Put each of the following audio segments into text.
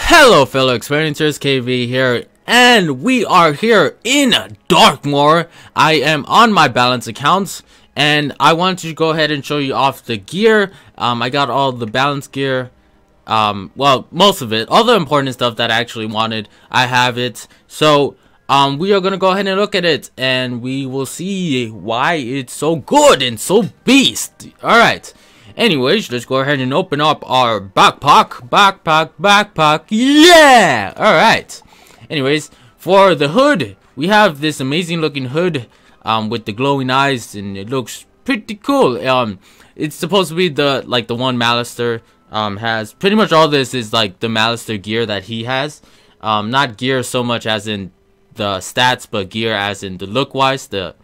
Hello fellow experiencers, KV here, and we are here in Darkmoor. I am on my balance accounts, and I want to go ahead and show you off the gear. I got all the balance gear, well, most of it, all the important stuff that I actually wanted, I have it. So, we are going to go ahead and look at it, and we will see why it's so good and so beast. Alright. Anyways, let's go ahead and open up our backpack. Yeah! Alright. Anyways, for the hood, we have this amazing looking hood with the glowing eyes, and it looks pretty cool. It's supposed to be the one Malister has. Pretty much all this is like the Malister gear that he has. Not gear so much as in the stats, but gear as in the look wise, the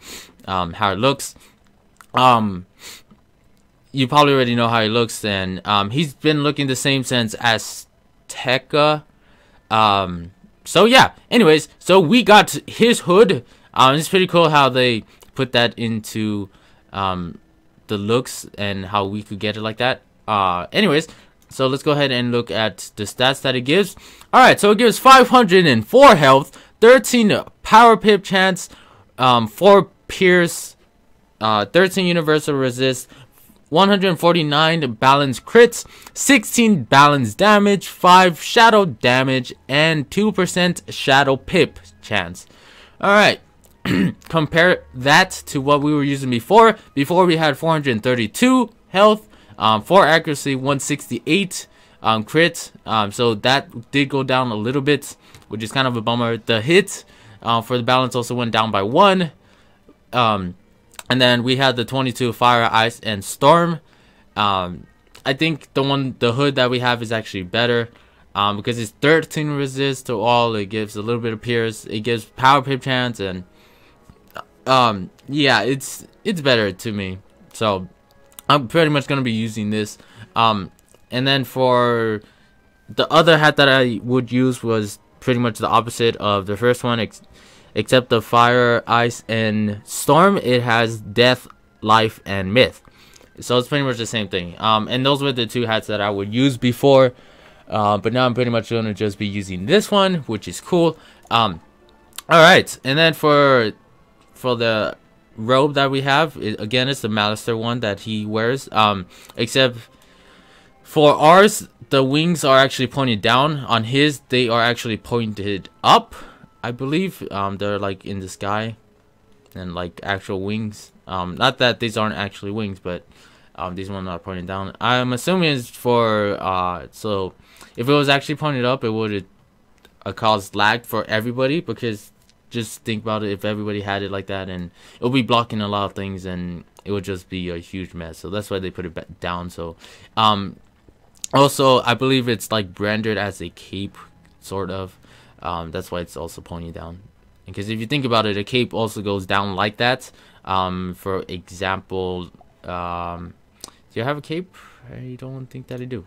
how it looks. You probably already know how he looks, and he's been looking the same since Azteca. So yeah, anyways, so we got his hood. It's pretty cool how they put that into the looks and how we could get it like that. Anyways, so let's go ahead and look at the stats that it gives. Alright, so it gives 504 health, 13 power pip chance, 4 pierce, 13 universal resist, 149 balance crits, 16 balance damage, 5 shadow damage, and 2% shadow pip chance. Alright, compare that to what we were using before. Before we had 432 health, 4 accuracy, 168 crit, so that did go down a little bit, which is kind of a bummer. The hit for the balance also went down by 1. And then we had the 22 fire, ice, and storm. I think the hood that we have is actually better because it's 13 resist to all. It gives a little bit of pierce. It gives power pip chance, and yeah, it's better to me. So I'm pretty much gonna be using this. And then for the other hat that I would use was pretty much the opposite of the first one. Except the fire, ice, and storm, it has death, life, and myth. So it's pretty much the same thing. And those were the two hats that I would use before. But now I'm pretty much going to just be using this one, which is cool. Alright, and then for the robe that we have, again, it's the Malister one that he wears. Except for ours, the wings are actually pointed down. On his, they are actually pointed up. I believe they're like in the sky and like actual wings. Not that these aren't actually wings, but these ones are pointing down. I'm assuming it's for so if it was actually pointed up, it would cause lag for everybody, because just think about it, if everybody had it like that, and it would be blocking a lot of things, and it would just be a huge mess. So that's why they put it down. So also I believe it's like branded as a cape, sort of. That's why it's also pointing down, because if you think about it, a cape also goes down like that. For example, do you have a cape? I don't think that I do.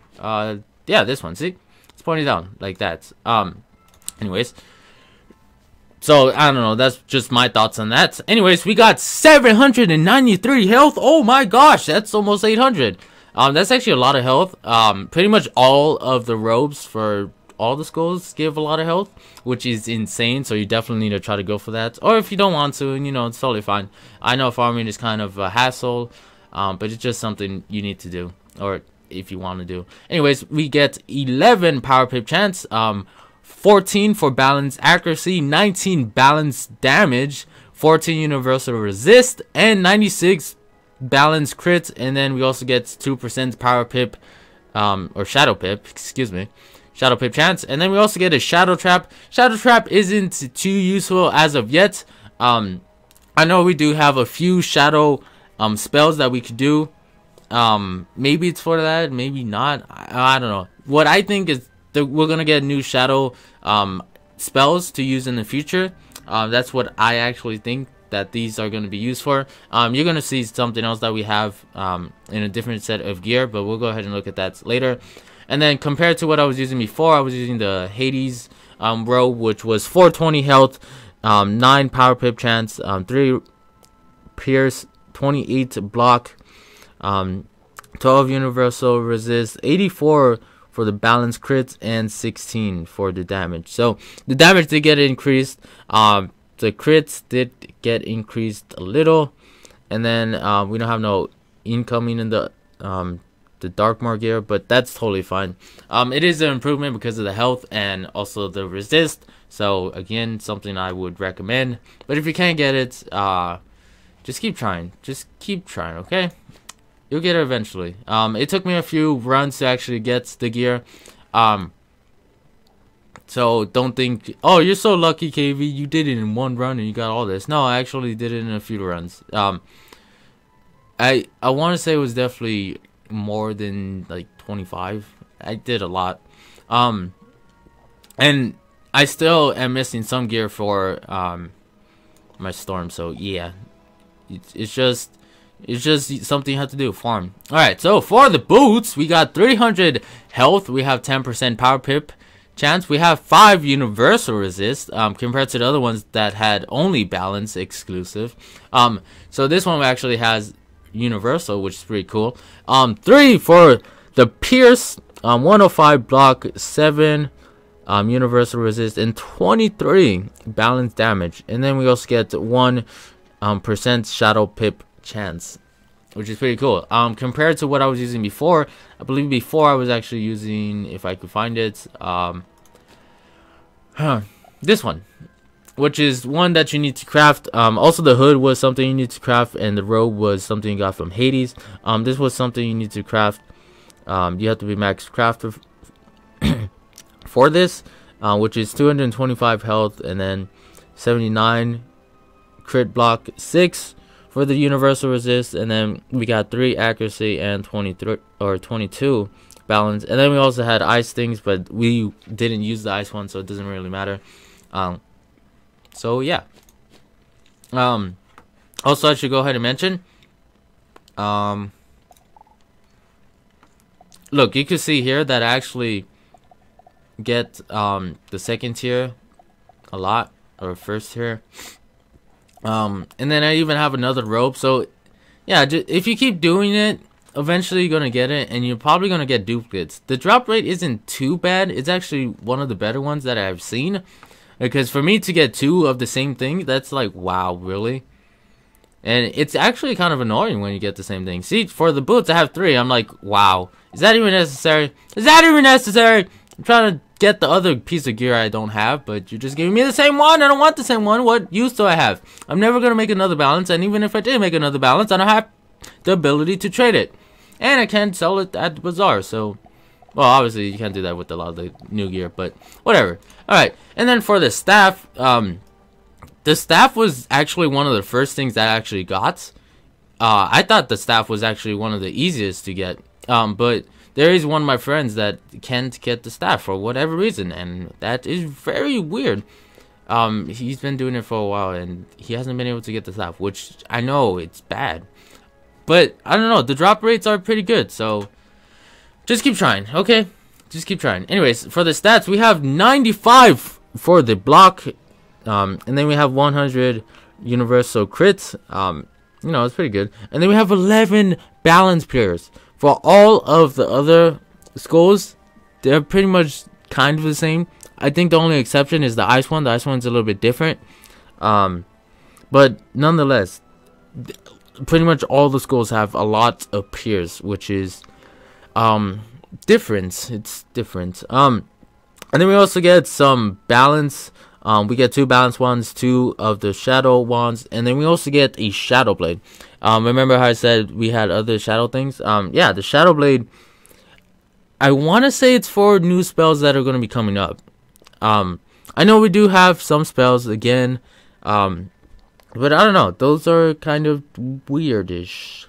Yeah, this one, see, it's pointing down like that. Anyways, so I don't know, that's just my thoughts on that. Anyways, we got 793 health. Oh my gosh, that's almost 800. That's actually a lot of health. Pretty much all of the robes for all the skulls give a lot of health, which is insane. So you definitely need to try to go for that. Or if you don't want to, you know, it's totally fine. I know farming is kind of a hassle, but it's just something you need to do, or if you want to do. Anyways, we get 11 power pip chance, 14 for balance accuracy, 19 balance damage, 14 universal resist, and 96 balance crit. And then we also get 2% power pip, or shadow pip, excuse me, shadow pip chance. And then we also get a shadow trap. Shadow trap isn't too useful as of yet. I know we do have a few shadow spells that we could do. Maybe it's for that, maybe not. I don't know. What I think is that we're gonna get new shadow spells to use in the future. That's what I actually think that these are going to be used for. You're going to see something else that we have in a different set of gear, but we'll go ahead and look at that later. And then compared to what I was using before, I was using the Hades robe, which was 420 health, 9 power pip chance, 3 pierce, 28 block, 12 universal resist, 84 for the balance crits and 16 for the damage. So the damage did get increased. The crits did get increased a little, and then we don't have no incoming in the Darkmoor gear, but that's totally fine. It is an improvement because of the health and also the resist. So again, something I would recommend. But if you can't get it, just keep trying. Just keep trying, okay? You'll get it eventually. It took me a few runs to actually get the gear. So don't think, oh, you're so lucky, KV, you did it in one run and you got all this. No, I actually did it in a few runs. I want to say it was definitely more than like 25. I did a lot. And I still am missing some gear for my storm. So yeah, it's just something you have to do. Farm. All right. So for the boots, we got 300 health. We have 10% power pip chance. We have 5 universal resist compared to the other ones that had only balance exclusive. So this one actually has universal, which is pretty cool. 3 for the pierce, 105 block, 7 universal resist, and 23 balance damage. And then we also get 1% shadow pip chance, which is pretty cool. Compared to what I was using before, I believe before I was actually using, if I could find it, this one, which is one that you need to craft. Also the hood was something you need to craft, and the robe was something you got from Hades. This was something you need to craft. You have to be max crafter for this, which is 225 health, and then 79 crit block, 6 for the universal resist, and then we got 3 accuracy and 23 or 22 balance. And then we also had ice things, but we didn't use the ice one, so it doesn't really matter. So yeah. Also, I should go ahead and mention, look, you can see here that I actually get the second tier a lot, or first tier. And then I even have another rope. So yeah, if you keep doing it, eventually you're gonna get it, and you're probably gonna get duplicates. The drop rate isn't too bad. It's actually one of the better ones that I've seen, because for me to get 2 of the same thing, that's like, wow, really? And it's actually kind of annoying when you get the same thing. See, for the boots I have 3. I'm like, wow, is that even necessary? Is that even necessary? I'm trying to get the other piece of gear I don't have, but you're just giving me the same one. I don't want the same one. What use do I have? I'm never gonna make another balance, and even if I did make another balance, I don't have the ability to trade it, and I can't sell it at the bazaar. So, well, obviously you can't do that with a lot of the new gear, but whatever. All right, and then for the staff, the staff was actually one of the first things that I actually got. I thought the staff was actually one of the easiest to get, but there is one of my friends that can't get the staff for whatever reason, and that is very weird. He's been doing it for a while, and he hasn't been able to get the staff, which I know it's bad. But I don't know, the drop rates are pretty good, so just keep trying, okay? Just keep trying. Anyways, for the stats, we have 95 for the block, and then we have 100 universal crits. You know, it's pretty good. And then we have 11 balance players. For all of the other schools, they're pretty much kind of the same. I think the only exception is the ice one. The ice one's a little bit different. But nonetheless, pretty much all the schools have a lot of peers, which is different. It's different. And then we also get some balance. We get 2 balance wands, 2 of the shadow wands, and then we also get a shadow blade. Remember how I said we had other shadow things? Yeah, the shadow blade, I want to say it's for new spells that are going to be coming up. I know we do have some spells again, but I don't know, those are kind of weirdish.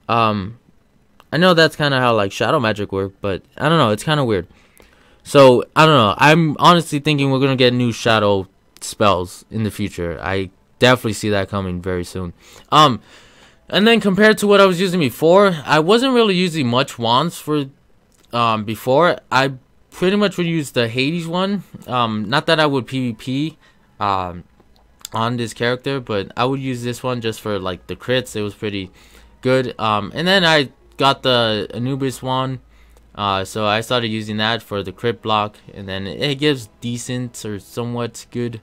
I know that's kind of how like shadow magic work, but I don't know, it's kind of weird. So I don't know, I'm honestly thinking we're gonna get new shadow spells in the future. I definitely see that coming very soon. And then compared to what I was using before, I wasn't really using much wands for before. I pretty much would use the Hades one. Not that I would PvP on this character, but I would use this one just for like the crits. It was pretty good. And then I got the Anubis one, So I started using that for the crit block, and then it gives decent or somewhat good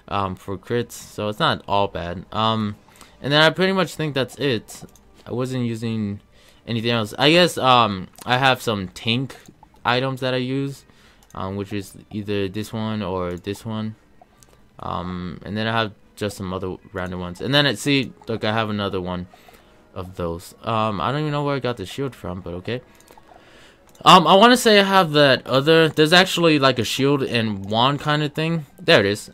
for crits, so it's not all bad. And then I pretty much think that's it. I wasn't using anything else. I guess I have some tank items that I use, which is either this one or this one. And then I have just some other random ones. And then see, look, I have another one of those. I don't even know where I got the shield from, but okay. I want to say I have that other. There's actually like a shield and wand kind of thing. There it is.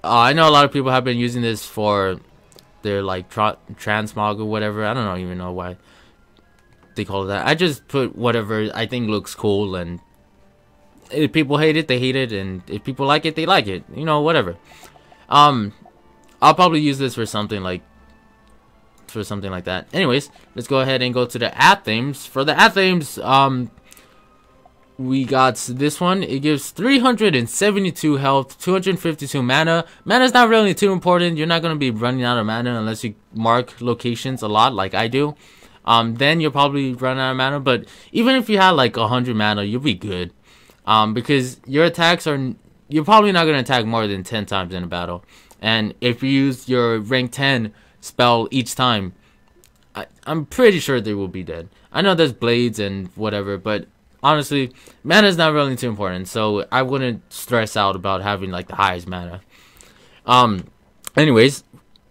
I know a lot of people have been using this for their like transmog or whatever. I don't even know why they call it that. I just put whatever I think looks cool, and if people hate it, they hate it, and if people like it, they like it. You know, whatever. I'll probably use this for something like that. Anyways, let's go ahead and go to the ad themes. For the ad themes, we got this one. It gives 372 health, 252 mana. Mana's not really too important. You're not going to be running out of mana unless you mark locations a lot like I do. Then you'll probably run out of mana. But even if you had like 100 mana, you'll be good. Because your attacks are... You're probably not going to attack more than 10 times in a battle. And if you use your rank 10 spell each time, I'm pretty sure they will be dead. I know there's blades and whatever, but... honestly, mana is not really too important, so I wouldn't stress out about having like the highest mana. Anyways,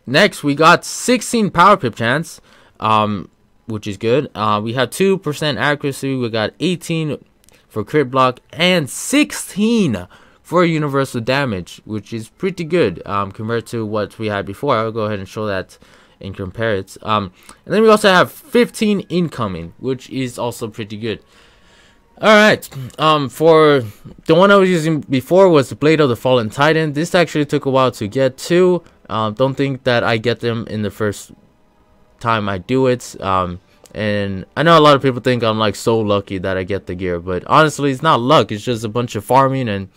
next we got 16 power pip chance, which is good. We have 2% accuracy. We got 18 for crit block and 16 for universal damage, which is pretty good compared to what we had before. I'll go ahead and show that and compare it. And then we also have 15 incoming, which is also pretty good. Alright, for the one I was using before was the Blade of the Fallen Titan. This actually took a while to get to. Don't think that I get them in the first time I do it. And I know a lot of people think I'm like so lucky that I get the gear, but honestly it's not luck, it's just a bunch of farming and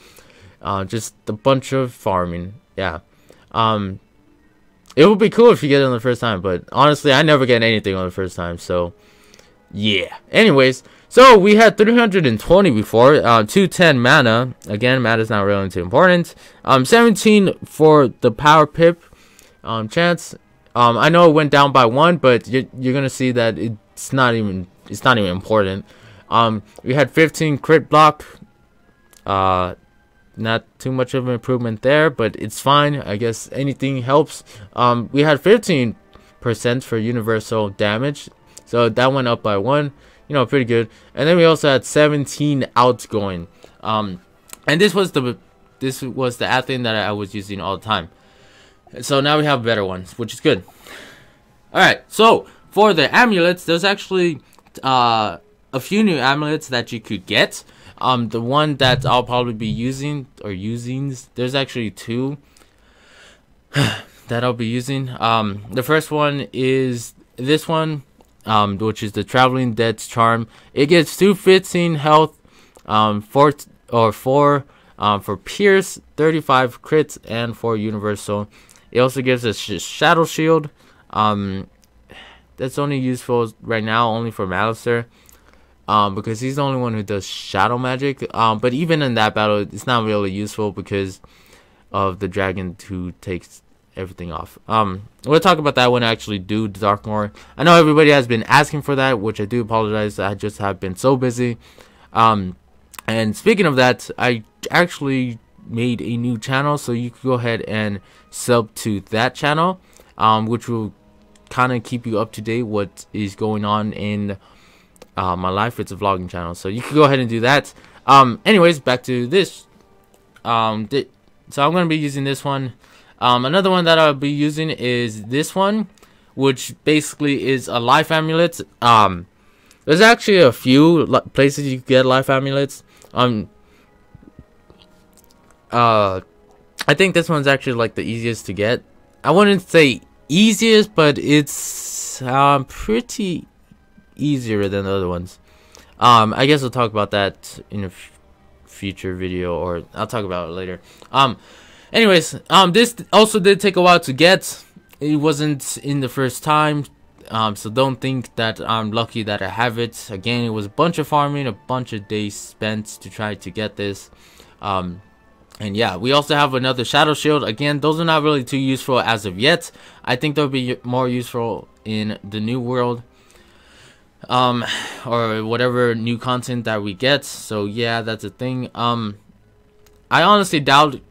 yeah. It would be cool if you get it on the first time, but honestly I never get anything on the first time, so yeah. Anyways, so we had 320 before, 210 mana. Again, mana is not really too important. 17 for the power pip chance. I know it went down by 1, but you're gonna see that it's not even important. We had 15 crit block. Not too much of an improvement there, but it's fine. I guess anything helps. We had 15% for universal damage, so that went up by 1. You know, pretty good. And then we also had 17 outgoing. And this was the ad thing that I was using all the time. So now we have better ones, which is good. Alright, so for the amulets, there's actually a few new amulets that you could get. The one that I'll probably be using, there's actually 2 that I'll be using. The first one is this one, which is the Traveling Dead's Charm. It gets 215 health, 4 for Pierce, 35 crits, and 4 universal. It also gives us Shadow Shield. That's only useful right now only for Malister, because he's the only one who does shadow magic. But even in that battle, it's not really useful because of the dragon who takes everything off. We'll talk about that when I actually do Darkmoor. I know everybody has been asking for that, which I do apologize. I just have been so busy. And speaking of that, I actually made a new channel, so you can go ahead and sub to that channel, which will kind of keep you up to date what is going on in my life. It's a vlogging channel, so you can go ahead and do that. Anyways, back to this. So I'm going to be using this one. Another one that I'll be using is this one, which basically is a life amulet. There's actually a few places you can get life amulets. I think this one's actually like the easiest to get. I wouldn't say easiest, but it's pretty easier than the other ones. I guess we'll talk about that in a future video, or I'll talk about it later. Anyways, this also did take a while to get. It wasn't in the first time. So don't think that I'm lucky that I have it. Again, it was a bunch of farming, a bunch of days spent to try to get this. And yeah, we also have another shadow shield. Again, those are not really too useful as of yet. I think they'll be more useful in the new world, or whatever new content that we get. So yeah, that's a thing. I honestly doubt,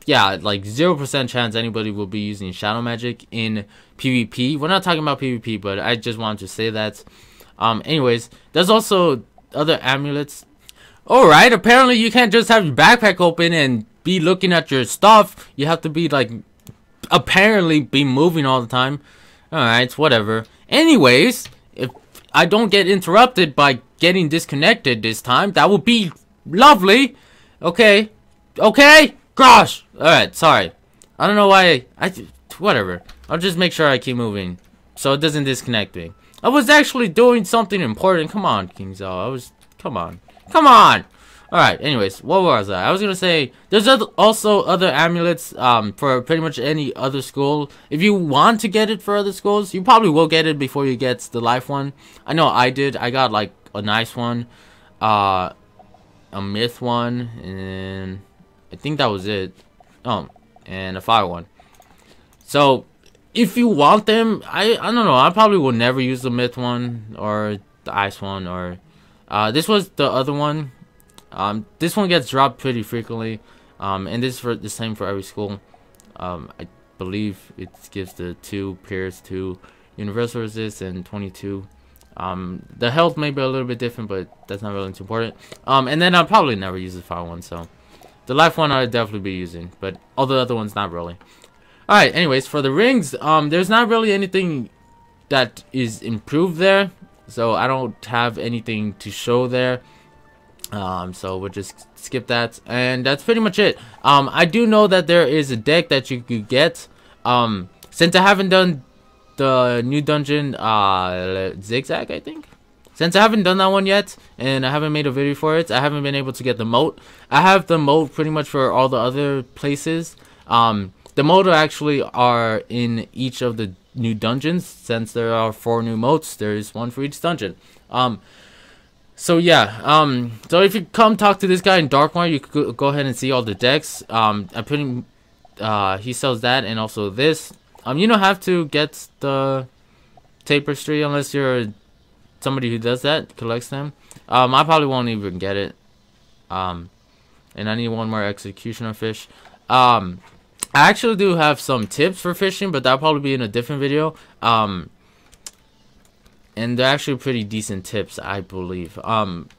yeah, like 0% chance anybody will be using shadow magic in PvP. We're not talking about PvP, but I just wanted to say that. Anyways, there's also other amulets. Alright, apparently you can't just have your backpack open and be looking at your stuff. You have to be like, apparently be moving all the time. Alright, whatever. Anyways, if I don't get interrupted by getting disconnected this time, that would be lovely. Okay. Okay? Gosh! Alright, sorry. I don't know why whatever. I'll just make sure I keep moving so it doesn't disconnect me. I was actually doing something important. Come on, King Zhao. Come on. Come on! Alright, anyways, what was I? I was gonna say, there's also other amulets for pretty much any other school. If you want to get it for other schools, you probably will get it before you get the life one. I know I did. I got like a nice one, a myth one, and I think that was it. Oh, and a fire one. So, if you want them, I don't know. I probably will never use the myth one or the ice one, or this was the other one. This one gets dropped pretty frequently, and this is for the same for every school. I believe it gives the 2 pairs to universal resist and 22. The health may be a little bit different, but that's not really too important. And then I'll probably never use the fire one, so the life one I'll definitely be using, but all the other ones not really. Alright, anyways, for the rings, there's not really anything that is improved there, so I don't have anything to show there. So we'll just skip that, and that's pretty much it. I do know that there is a deck that you could get. Since I haven't done the new dungeon, Zigzag, I think. Since I haven't done that one yet, and I haven't made a video for it, I haven't been able to get the moat. I have the moat pretty much for all the other places. The moat actually are in each of the new dungeons. Since there are 4 new moats, there is one for each dungeon. So yeah, so if you come talk to this guy in Darkmoor, you could go ahead and see all the decks. I put him, he sells that and also this. You don't have to get the tapestry unless you're somebody who does that, collects them. I probably won't even get it. And I need one more executioner fish. I actually do have some tips for fishing, but that'll probably be in a different video. And they're actually pretty decent tips, I believe. And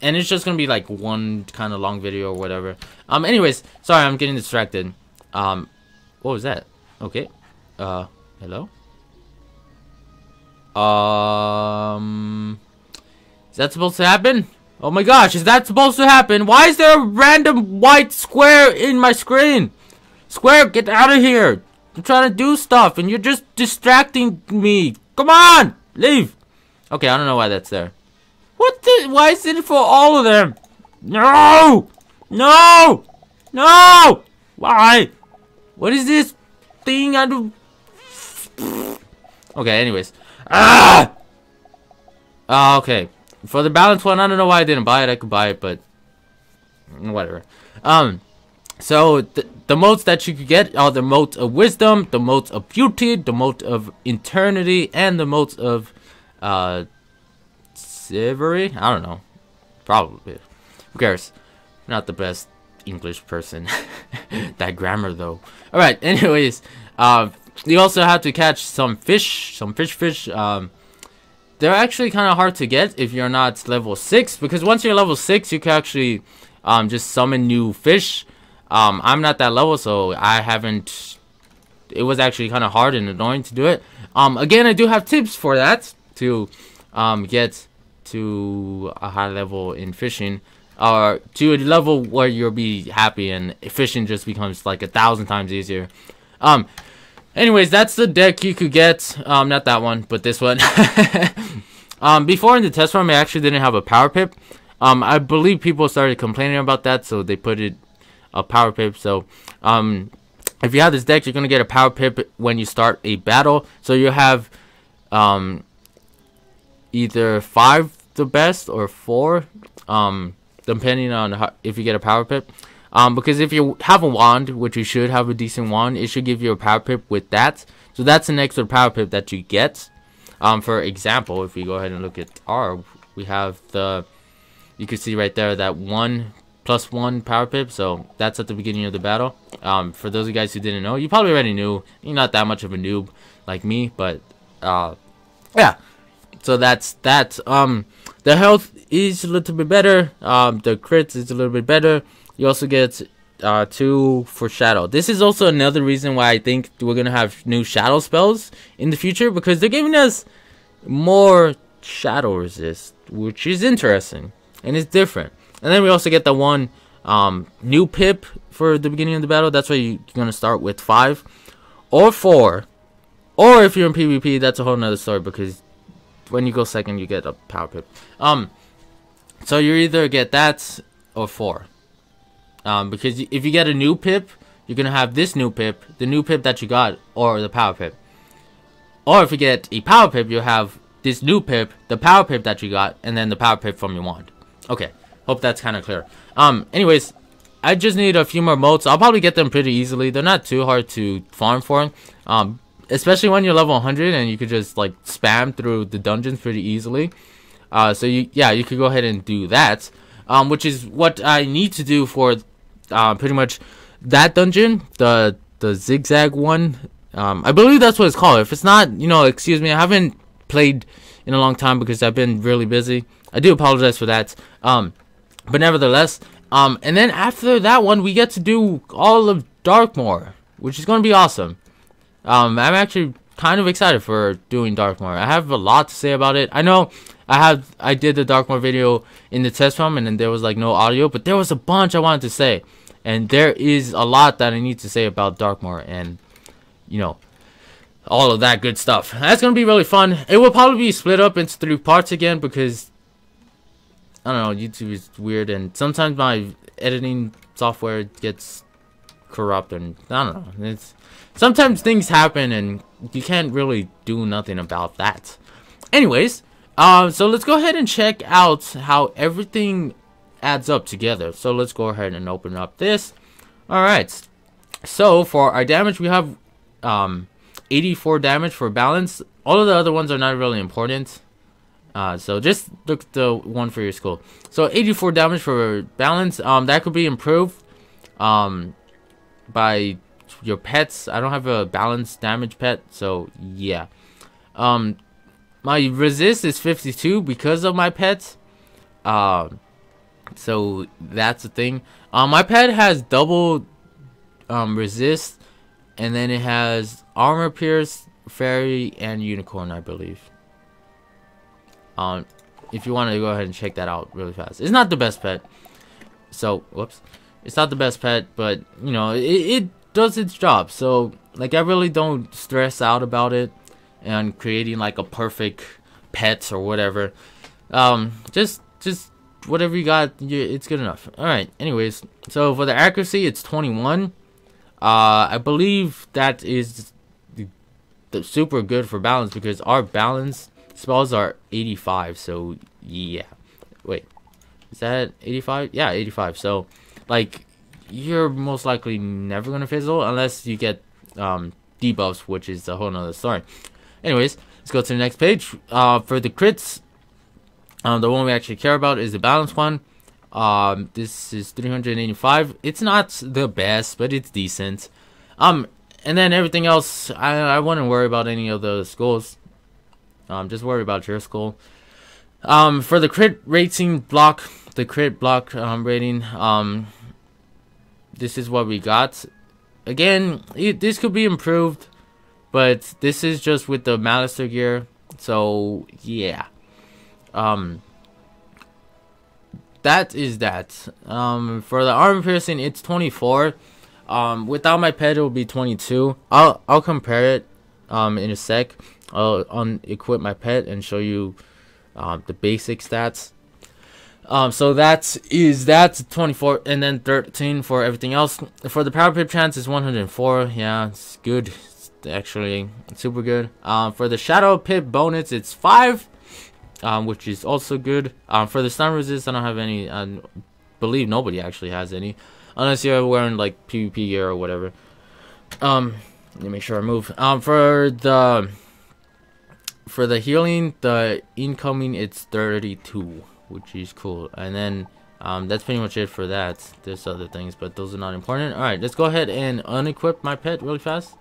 it's just gonna be like one kind of long video or whatever. Anyways, sorry, I'm getting distracted. What was that? Okay. Hello? Is that supposed to happen? Oh my gosh, is that supposed to happen? Why is there a random white square in my screen? Square, get out of here. I'm trying to do stuff and you're just distracting me. Come on, leave. Okay, I don't know why that's there. What the? Why is it for all of them? No! No! No! Why? What is this thing I do? Okay, anyways. Okay. For the balanced one, I don't know why I didn't buy it. I could buy it, but whatever. So the motes that you could get are the mote of wisdom, the mote of beauty, the mote of eternity, and the mote of savory. I don't know. Probably. Who cares? Not the best English person. That grammar though. Alright, anyways, you also have to catch some fish. They're actually kind of hard to get if you're not level 6, because once you're level 6 you can actually just summon new fish. I'm not that level, so I haven't. It was actually kind of hard and annoying to do it. Again, I do have tips for that to get to a high level in fishing, or to a level where you'll be happy and fishing just becomes like 1,000 times easier. Anyways, that's the deck you could get. Not that one, but this one. Before in the test room, I actually didn't have a power pip. I believe people started complaining about that, so they put it a power pip. So if you have this deck, you're gonna get a power pip when you start a battle. So you have either 5 the best or 4, depending on how, if you get a power pip. Because if you have a wand, which you should have a decent wand, it should give you a power pip with that. So that's an extra power pip that you get. For example, if we go ahead and look at our, we have the, you can see right there that 1+1 power pip. So that's at the beginning of the battle. For those of you guys who didn't know, you probably already knew. You're not that much of a noob like me, but yeah. So that's that. The health is a little bit better. The crits is a little bit better. You also get 2 for shadow. This is also another reason why I think we're gonna have new shadow spells in the future, because they're giving us more shadow resist, which is interesting and it's different. And then we also get the 1 new pip for the beginning of the battle. That's why you're gonna start with 5 or 4, or if you're in PvP, that's a whole nother story, because when you go second, you get a power pip. So you either get that or 4. Because if you get a new pip, you're gonna have this new pip, the new pip that you got, or the power pip. Or if you get a power pip, you'll have this new pip, the power pip that you got, and then the power pip from your wand. Okay, hope that's kind of clear. Anyways, I just need a few more motes. I'll probably get them pretty easily. They're not too hard to farm for. Especially when you're level 100 and you could just like spam through the dungeons pretty easily. So you could go ahead and do that, which is what I need to do for pretty much that dungeon, the zigzag one. I believe that's what it's called. If it's not, excuse me, I haven't played in a long time because I've been really busy. I do apologize for that. But nevertheless, and then after that one, we get to do all of Darkmoor, which is going to be awesome. I'm actually kind of excited for doing Darkmoor. I have a lot to say about it. I know I did the Darkmoor video in the test room, and then there was like no audio, but there was a bunch I wanted to say, and there is a lot that I need to say about Darkmoor, and all of that good stuff. That's gonna be really fun. It will probably be split up into 3 parts again, because I don't know, YouTube is weird, and sometimes my editing software gets corrupt, and I don't know. Sometimes things happen, and you can't really do nothing about that. Anyways, so let's go ahead and check out how everything adds up together. So let's go ahead and open up this. Alright, so for our damage, we have 84 damage for balance. All of the other ones are not really important. So just look at the one for your school. So 84 damage for balance. That could be improved by your pets. I don't have a balanced damage pet, so yeah. My resist is 52 because of my pets. So that's the thing. My pet has double resist, and then it has armor pierce, fairy, and unicorn, I believe. If you want to go ahead and check that out really fast. It's not the best pet. So, whoops. It's not the best pet, but, it does its job. So, like, I really don't stress out about it and creating, like, a perfect pet or whatever. Just whatever you got, it's good enough. Alright, anyways. So, for the accuracy, it's 21. I believe that is the super good for balance, because our balance spells are 85, so yeah. Wait, is that 85? Yeah, 85. So, like, you're most likely never gonna fizzle unless you get debuffs, which is a whole nother story. Anyways, let's go to the next page. For the crits, the one we actually care about is the balance one. This is 385. It's not the best, but it's decent. And then everything else, I wouldn't worry about any of the schools. Just worry about your school. For the crit rating block, the crit block rating, this is what we got. Again, this could be improved, but this is just with the Malister gear. So yeah, that is that. For the armor piercing, it's 24. Without my pet, it will be 22. I'll compare it in a sec. I'll unequip my pet and show you the basic stats. So that is that 24, and then 13 for everything else. For the power pip chance is 104. Yeah, it's good. It's actually super good. For the shadow pip bonus, it's 5, which is also good. For the stun resist, I don't have any. I believe nobody actually has any, unless you're wearing like PvP gear or whatever. Let me make sure I move. For the healing, the incoming, it's 32. Which is cool. And then that's pretty much it for that. There's other things, but those are not important. Alright, let's go ahead and unequip my pet really fast.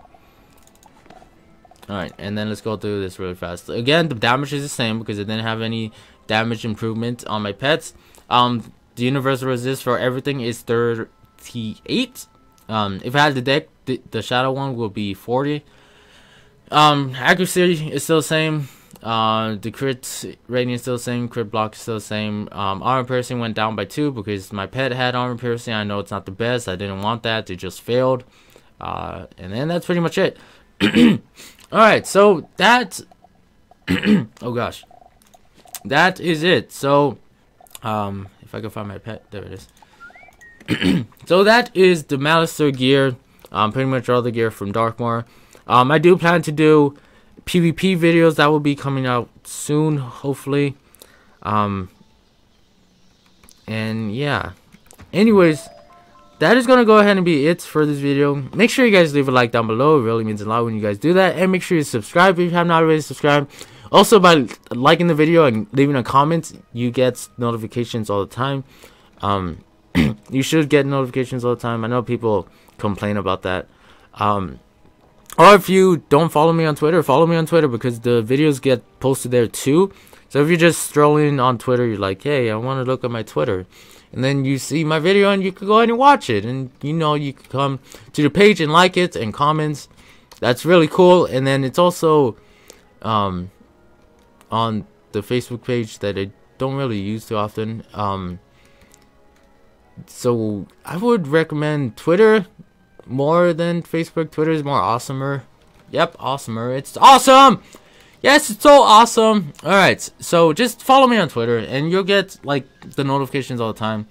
Alright, and then let's go through this really fast. Again, the damage is the same because I didn't have any damage improvement on my pets. The universal resist for everything is 38. If I had the deck, the shadow one will be 40. Accuracy is still the same. The crit rating is still the same, crit block is still the same. Armor piercing went down by 2 because my pet had armor piercing. I know it's not the best, I didn't want that, it just failed. And then that's pretty much it. Alright, so that oh gosh, that is it. So if I can find my pet, there it is. So that is the Malister gear, pretty much all the gear from Darkmoor. I do plan to do PvP videos that will be coming out soon, hopefully. And yeah, anyways, that is gonna go ahead and be it for this video. Make sure you guys leave a like down below. It really means a lot when you guys do that, and make sure you subscribe if you have not already subscribed. Also, by liking the video and leaving a comment, you get notifications all the time. You should get notifications all the time. I know people complain about that. Or if you don't follow me on Twitter, follow me on Twitter because the videos get posted there too. So if you're just strolling on Twitter, you're like, hey, I want to look at my Twitter. And then you see my video and you can go ahead and watch it. And you know, you can come to the page and like it and comments. That's really cool. And then it's also on the Facebook page that I don't really use too often. So I would recommend Twitter more than Facebook. Twitter is more awesomer. Yep, awesomer. It's awesome. Yes, it's so awesome. Alright, so just follow me on Twitter and you'll get like the notifications all the time.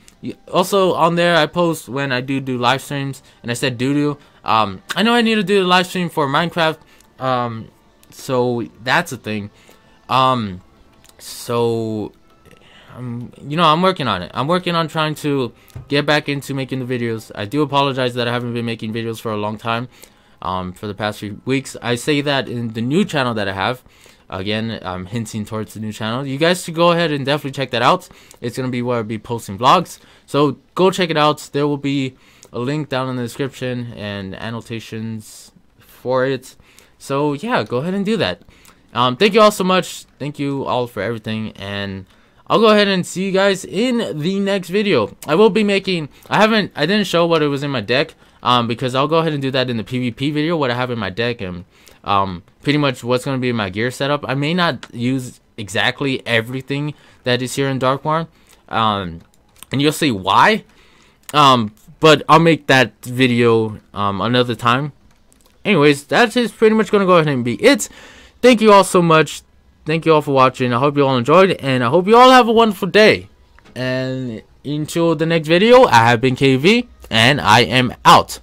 Also on there I post when I do live streams, and I said I know I need to do a live stream for Minecraft, so that's a thing. You know, I'm working on it. I'm working on trying to get back into making the videos. I do apologize that I haven't been making videos for a long time, for the past few weeks. I say that in the new channel that I have. Again, I'm hinting towards the new channel. You guys should go ahead and definitely check that out. It's going to be where I'll be posting vlogs. So go check it out. There will be a link down in the description and annotations for it. So yeah, go ahead and do that. Thank you all so much. Thank you all for everything, and I'll go ahead and see you guys in the next video. I will be making, I didn't show what it was in my deck, because I'll go ahead and do that in the PvP video, what I have in my deck, and pretty much what's going to be my gear setup. I may not use exactly everything that is here in Darkmoor, and you'll see why, but I'll make that video another time. Anyways, that is pretty much going to go ahead and be it. Thank you all so much. Thank you all for watching. I hope you all enjoyed, and I hope you all have a wonderful day. And until the next video, I have been KV, and I am out.